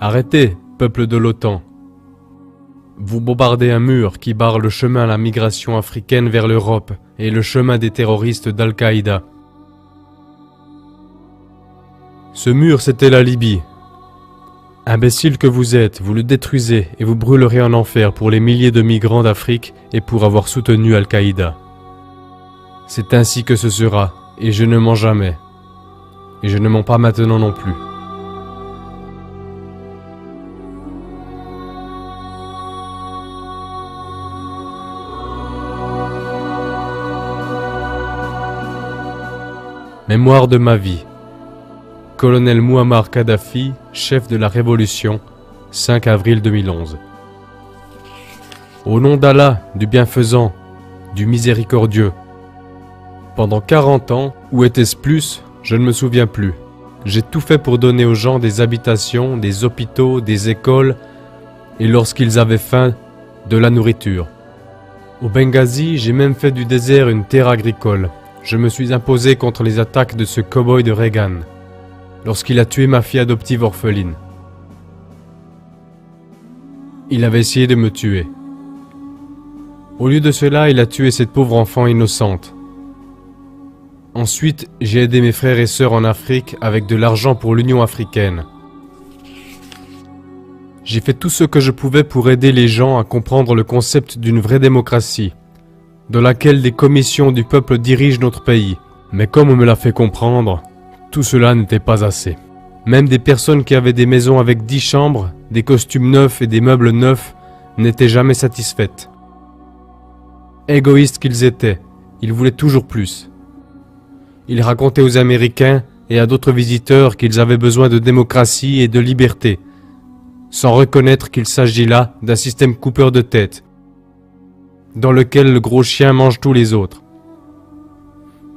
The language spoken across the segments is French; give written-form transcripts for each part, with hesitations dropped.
Arrêtez, peuple de l'OTAN. Vous bombardez un mur qui barre le chemin à la migration africaine vers l'Europe et le chemin des terroristes d'Al-Qaïda. Ce mur, c'était la Libye. Imbécile que vous êtes, vous le détruisez et vous brûlerez en enfer pour les milliers de migrants d'Afrique et pour avoir soutenu Al-Qaïda. C'est ainsi que ce sera, et je ne mens jamais. Et je ne mens pas maintenant non plus. Mémoire de ma vie. Colonel Mouammar Kadhafi, chef de la Révolution, 5 avril 2011. Au nom d'Allah, du bienfaisant, du miséricordieux. Pendant 40 ans, ou était-ce plus, je ne me souviens plus. J'ai tout fait pour donner aux gens des habitations, des hôpitaux, des écoles, et lorsqu'ils avaient faim, de la nourriture. Au Benghazi, j'ai même fait du désert une terre agricole. Je me suis imposé contre les attaques de ce cow-boy de Reagan, lorsqu'il a tué ma fille adoptive orpheline. Il avait essayé de me tuer. Au lieu de cela, il a tué cette pauvre enfant innocente. Ensuite, j'ai aidé mes frères et sœurs en Afrique avec de l'argent pour l'Union africaine. J'ai fait tout ce que je pouvais pour aider les gens à comprendre le concept d'une vraie démocratie, dans laquelle des commissions du peuple dirigent notre pays. Mais comme on me l'a fait comprendre, tout cela n'était pas assez. Même des personnes qui avaient des maisons avec 10 chambres, des costumes neufs et des meubles neufs n'étaient jamais satisfaites. Égoïstes qu'ils étaient, ils voulaient toujours plus. Ils racontaient aux Américains et à d'autres visiteurs qu'ils avaient besoin de démocratie et de liberté, sans reconnaître qu'il s'agit là d'un système coupeur de tête, dans lequel le gros chien mange tous les autres.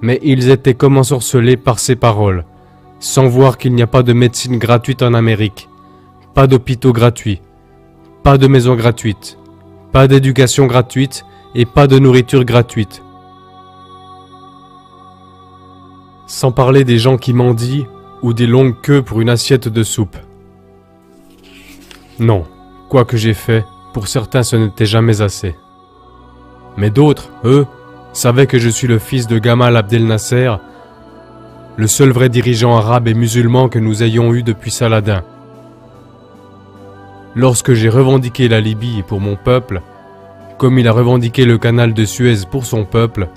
Mais ils étaient comme ensorcelés par ces paroles, sans voir qu'il n'y a pas de médecine gratuite en Amérique, pas d'hôpitaux gratuits, pas de maisons gratuites, pas d'éducation gratuite et pas de nourriture gratuite. Sans parler des gens qui mendient ou des longues queues pour une assiette de soupe. Non, quoi que j'ai fait, pour certains ce n'était jamais assez. Mais d'autres, eux, savaient que je suis le fils de Gamal Abdel Nasser, le seul vrai dirigeant arabe et musulman que nous ayons eu depuis Saladin. Lorsque j'ai revendiqué la Libye pour mon peuple, comme il a revendiqué le canal de Suez pour son peuple,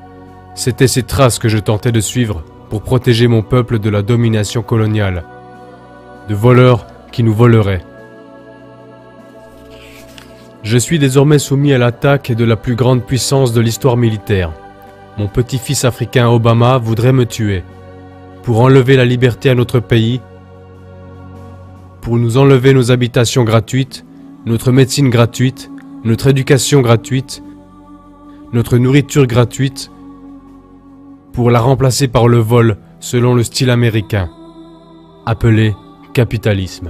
c'était ces traces que je tentais de suivre pour protéger mon peuple de la domination coloniale, de voleurs qui nous voleraient. Je suis désormais soumis à l'attaque de la plus grande puissance de l'histoire militaire. Mon petit-fils africain Obama voudrait me tuer, pour enlever la liberté à notre pays, pour nous enlever nos habitations gratuites, notre médecine gratuite, notre éducation gratuite, notre nourriture gratuite, pour la remplacer par le vol selon le style américain, appelé capitalisme.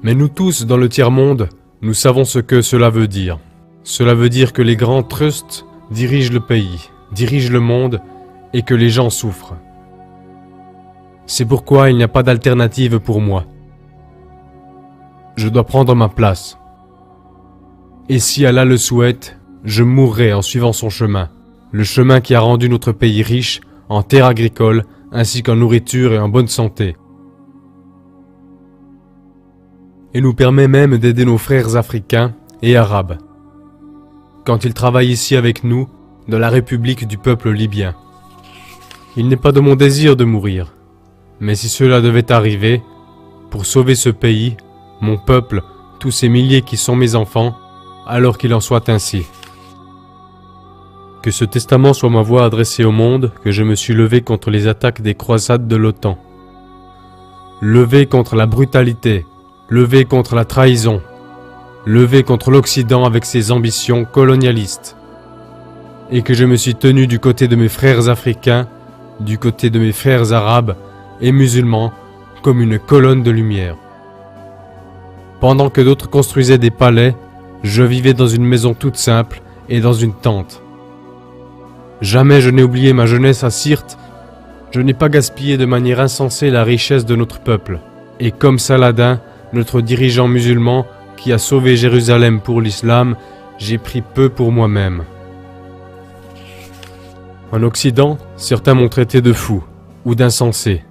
Mais nous tous dans le tiers-monde, nous savons ce que cela veut dire. Cela veut dire que les grands trusts dirigent le pays, dirigent le monde et que les gens souffrent. C'est pourquoi il n'y a pas d'alternative pour moi. Je dois prendre ma place. Et si Allah le souhaite, je mourrai en suivant son chemin. Le chemin qui a rendu notre pays riche en terres agricoles ainsi qu'en nourriture et en bonne santé. Et nous permet même d'aider nos frères africains et arabes, quand ils travaillent ici avec nous, dans la République du peuple libyen. Il n'est pas de mon désir de mourir, mais si cela devait arriver, pour sauver ce pays, mon peuple, tous ces milliers qui sont mes enfants, alors qu'il en soit ainsi. Que ce testament soit ma voix adressée au monde, que je me suis levé contre les attaques des croisades de l'OTAN. Levé contre la brutalité, levé contre la trahison, levé contre l'Occident avec ses ambitions colonialistes. Et que je me suis tenu du côté de mes frères africains, du côté de mes frères arabes et musulmans, comme une colonne de lumière. Pendant que d'autres construisaient des palais, je vivais dans une maison toute simple et dans une tente. Jamais je n'ai oublié ma jeunesse à Sirte, je n'ai pas gaspillé de manière insensée la richesse de notre peuple. Et comme Saladin, notre dirigeant musulman qui a sauvé Jérusalem pour l'islam, j'ai pris peu pour moi-même. En Occident, certains m'ont traité de fou ou d'insensé,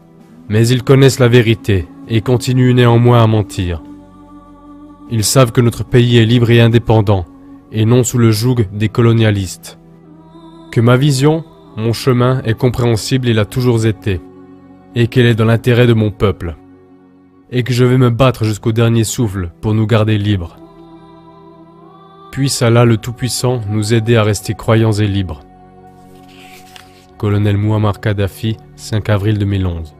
mais ils connaissent la vérité et continuent néanmoins à mentir. Ils savent que notre pays est libre et indépendant, et non sous le joug des colonialistes. Que ma vision, mon chemin est compréhensible et l'a toujours été, et qu'elle est dans l'intérêt de mon peuple, et que je vais me battre jusqu'au dernier souffle pour nous garder libres. Puisse Allah le Tout-Puissant nous aider à rester croyants et libres. Colonel Mouammar Kadhafi, 5 avril 2011.